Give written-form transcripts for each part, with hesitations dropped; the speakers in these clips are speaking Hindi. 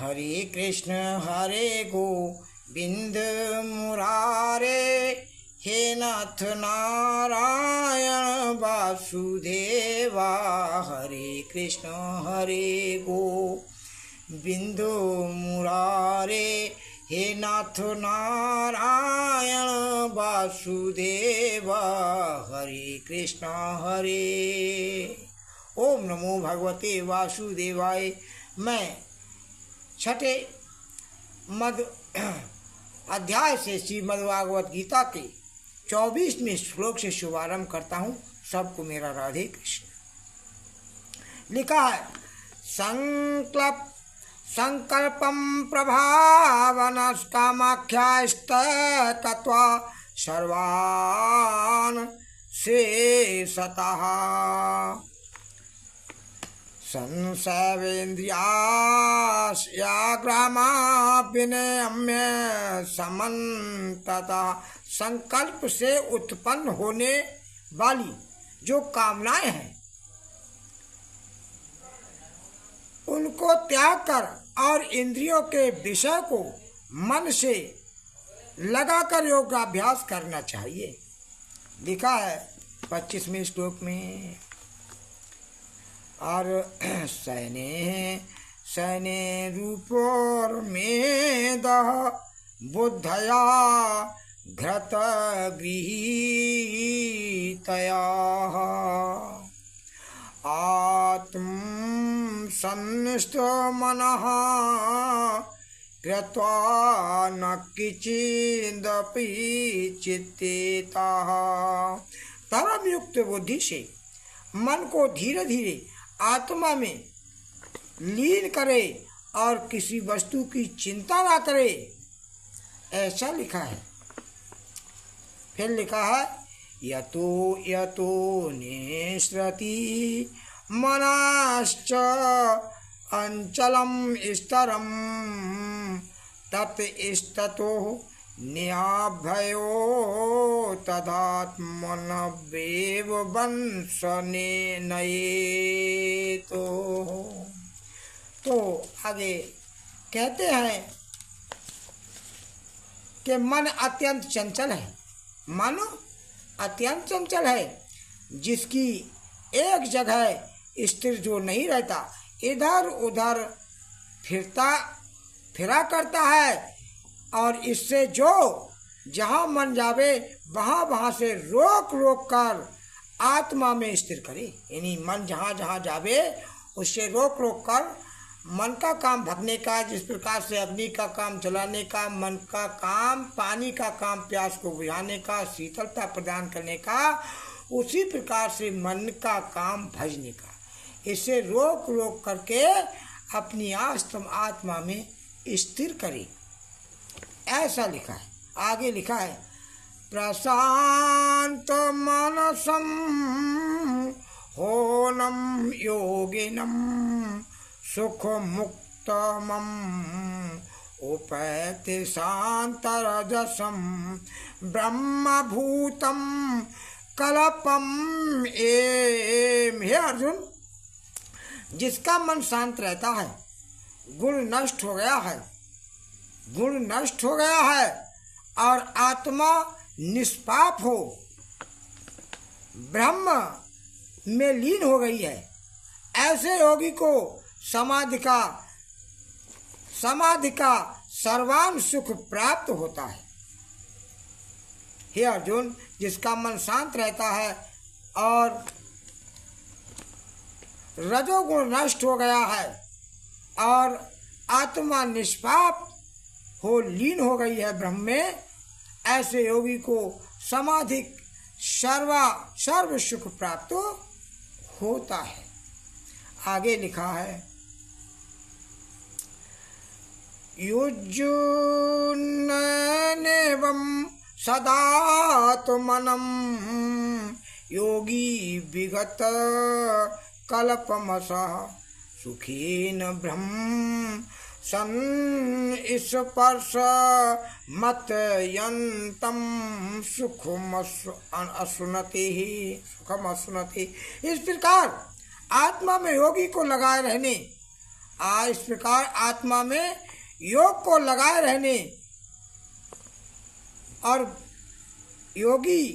हरे कृष्ण हरे गोविंद मुरारे, हे नाथ नारायण वासुदेवा। हरे कृष्ण हरे गोविंद मुरारे, हे नाथ नारायण वासुदेवा। हरे कृष्ण हरे। ओम नमो भगवते वासुदेवाय। मैं छठे मध्य अध्याय से श्रीमद् भागवत गीता के 24वें श्लोक से शुभारंभ करता हूँ। सबको मेरा राधे कृष्ण। लिखा है, संकल्पम प्रभावनस्कामाख्यास्तत्वा सर्वान् शेषतः संसर्वेन्द्रियाग्रामाभिनम्य समन्ततः। संकल्प से उत्पन्न होने वाली जो कामनाएं हैं उनको त्याग कर और इंद्रियों के विषय को मन से लगाकर योगाभ्यास करना चाहिए। लिखा है 25वें श्लोक में, और सैने रूपोर्मेदः बुद्धया घृत गृहीतया आत्म सन्निष्ठो मनः कृत्वा न किंचिदपि चित्तेतः। परम युक्त बुद्धि से मन को धीरे धीरे आत्मा में लीन करे और किसी वस्तु की चिंता ना करे, ऐसा लिखा है। फिर लिखा है, यतो यतो निसृति मनाश्च अंचलम स्तरम ततस्ततो नियाभयो तदात्मनवेव वंशने नयेतो। तो आगे कहते हैं कि मन अत्यंत चंचल है। मानो अत्यंत चंचल है, जिसकी एक जगह स्थिर जो नहीं रहता, इधर उधर फिरा करता है। और इससे जो जहाँ मन जावे वहाँ से रोक कर आत्मा में स्थिर करे। यानी मन जहाँ जहाँ जावे उससे रोक कर मन का काम भगने का, जिस प्रकार से अग्नि का काम जलाने का, मन का काम पानी का काम प्यास को बुझाने का, शीतलता प्रदान करने का, उसी प्रकार से मन का काम भजने का। इसे रोक करके अपनी आत्मा में स्थिर करे, ऐसा लिखा है। आगे लिखा है, प्रशांत मनसम होनम योगिनम सुख मुक्तमम उपैति शांतरजसम ब्रह्मभूतम कल्पम एम। हे अर्जुन, जिसका मन शांत रहता है, गुण नष्ट हो गया है और आत्मा निष्पाप हो, ब्रह्म में लीन हो गई है, ऐसे योगी को समाधि का सर्वान सुख प्राप्त होता है। हे अर्जुन, जिसका मन शांत रहता है और रजोगुण नष्ट हो गया है और आत्मा निष्पाप हो लीन हो गई है ब्रह्म में, ऐसे योगी को समाधि सर्व सुख प्राप्त होता है। आगे लिखा है, युज्जुन्नेवं सदात्मनं योगी विगत कल्पमसः सुखेन ब्रह्म स्पर्श मत यंतम सुखम असुनते। इस प्रकार आत्मा में योगी को लगाए रहने इस प्रकार आत्मा में योग को लगाए रहने और योगी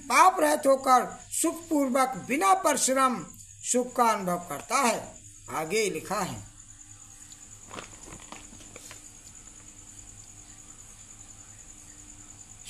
पाप रहित होकर सुखपूर्वक बिना परिश्रम सुख का अनुभव करता है। आगे लिखा है,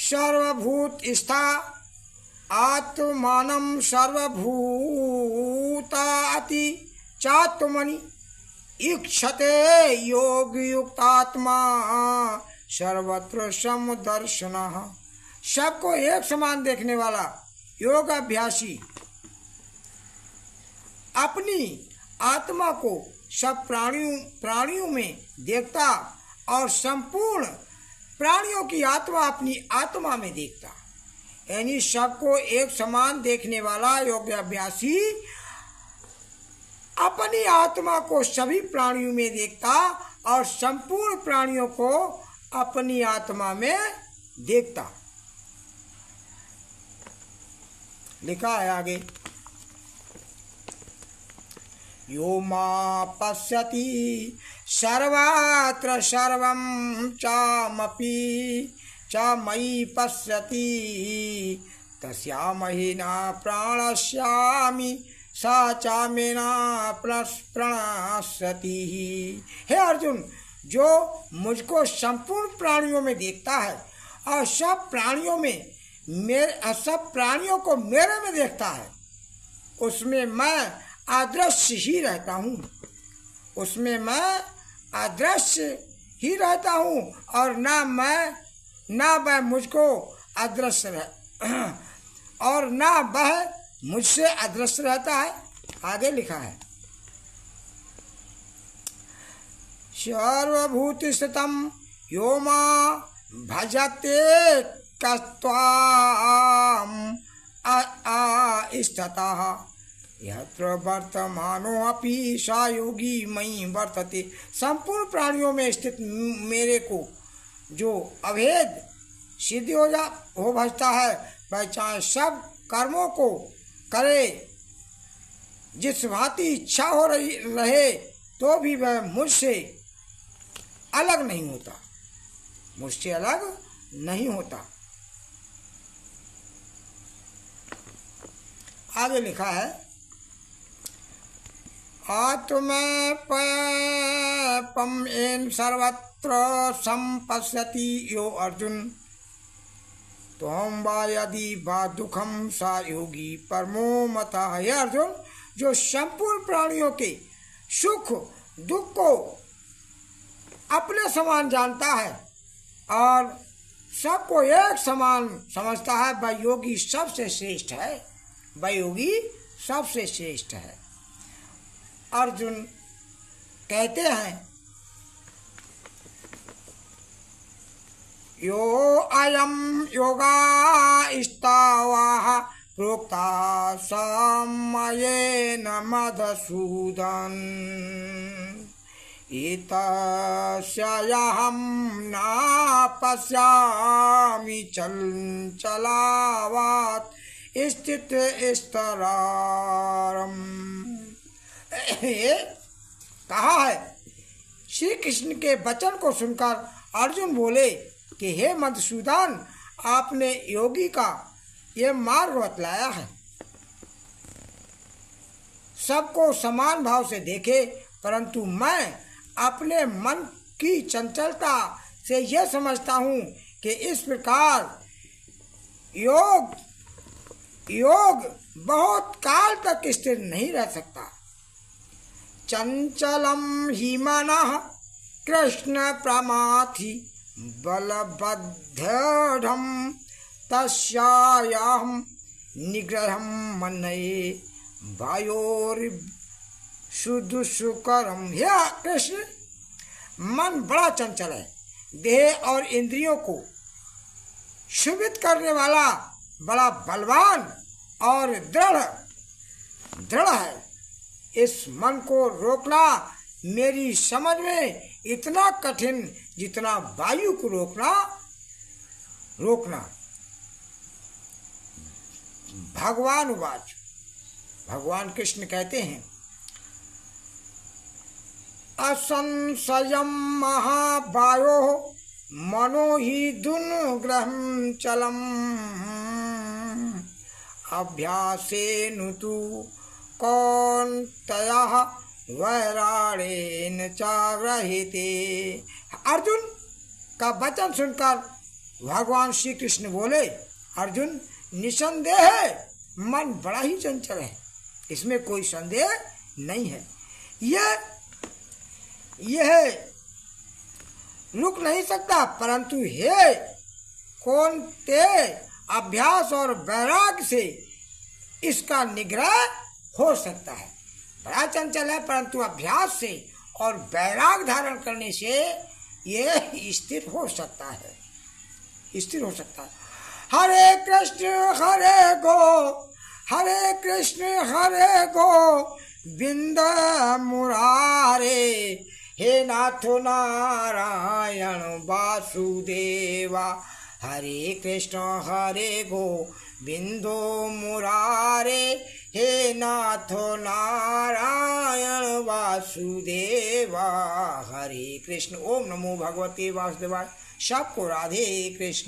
सर्वभूत स्था आत्मानं सर्वभूताति चात्मनि ईक्षते योग युक्तात्मा सर्वत्र समदर्शनः। सबको एक समान देखने वाला योग अभ्यासी अपनी आत्मा को सब प्राणियों में देखता और संपूर्ण प्राणियों की आत्मा अपनी आत्मा में देखता, यानी सबको एक समान देखने वाला योग अभ्यासी अपनी आत्मा को सभी प्राणियों में देखता और संपूर्ण प्राणियों को अपनी आत्मा में देखता। लिखा है आगे, यो मा पश्यति सर्वत्र सर्वं चामपि च मयि पश्यति तस्यामहि न प्रणश्यामि सा च मे न प्रणश्यति। हे अर्जुन, जो मुझको संपूर्ण प्राणियों में देखता है और सब प्राणियों को मेरे में देखता है, उसमें मैं अदृश्य ही रहता हूँ, और ना वह मुझको अदृश्य और ना वह मुझसे अदृश्य रहता है। आगे लिखा है, सर्वभूत स्थितं यो मां भजते कस्त्वाम् स्थितः यत्र वर्तमानोऽपि स योगी मयि वर्तते। संपूर्ण प्राणियों में स्थित मेरे को जो अभेद सिद्धि हो भजता है, वह चाहे सब कर्मों को करे, जिस भांति इच्छा हो रहे, तो भी वह मुझसे अलग नहीं होता। आगे लिखा है, आत्मैपम एन सर्वत्र संपश्यति यो अर्जुन त्वं वा यदि वा दुखम सा योगी परमो मतः। हे अर्जुन, जो संपूर्ण प्राणियों के सुख दुख को अपने समान जानता है और सबको एक समान समझता है, वह योगी सबसे श्रेष्ठ है। अर्जुन कहते हैं, यो अयम योगास्तावाः प्रोक्ता समयेन मधुसूदन एतस्याहं न पश्यामि चंचलावत् स्थितस्तरारम्। कहा है, श्री कृष्ण के वचन को सुनकर अर्जुन बोले कि हे मधुसूदन, आपने योगी का ये मार्ग बतलाया है, सबको समान भाव से देखे, परंतु मैं अपने मन की चंचलता से यह समझता हूँ कि इस प्रकार योग बहुत काल तक स्थिर नहीं रह सकता। चंचलम ही मनः कृष्ण प्रमाथि बलबद्धं तस्याहं निग्रहं मन्ये वायोर्सुदुष्करम्। हे कृष्ण, मन बड़ा चंचल है, देह और इंद्रियों को क्षुभित करने वाला बड़ा बलवान और दृढ़ है। इस मन को रोकना मेरी समझ में इतना कठिन जितना वायु को रोकना। भगवान कृष्ण कहते हैं, असंशयम महाबायो मनो ही दुनुग्रहं चलम अभ्यासेनु तु कौन्तेय वैराणेन चाग्रहीते। अर्जुन का वचन सुनकर भगवान श्री कृष्ण बोले, अर्जुन निसंदेह मन बड़ा ही चंचल है, इसमें कोई संदेह नहीं है। यह रुक नहीं सकता, परंतु हे कौन्तेय अभ्यास और वैराग्य से इसका निग्रह हो सकता है। बड़ा चंचल है, परंतु अभ्यास से और वैराग्य धारण करने से ये स्थिर हो सकता है, स्थिर हो सकता है। हरे कृष्ण हरे गो बिंद मुरारे, हे नाथो नारायण वासुदेवा। हरे कृष्ण हरे गो बिंदो मुरारे, हे नाथो नारायण वासुदेवा। हरे कृष्ण। ओम नमो भगवते वासुदेवाय। सबको राधे कृष्ण।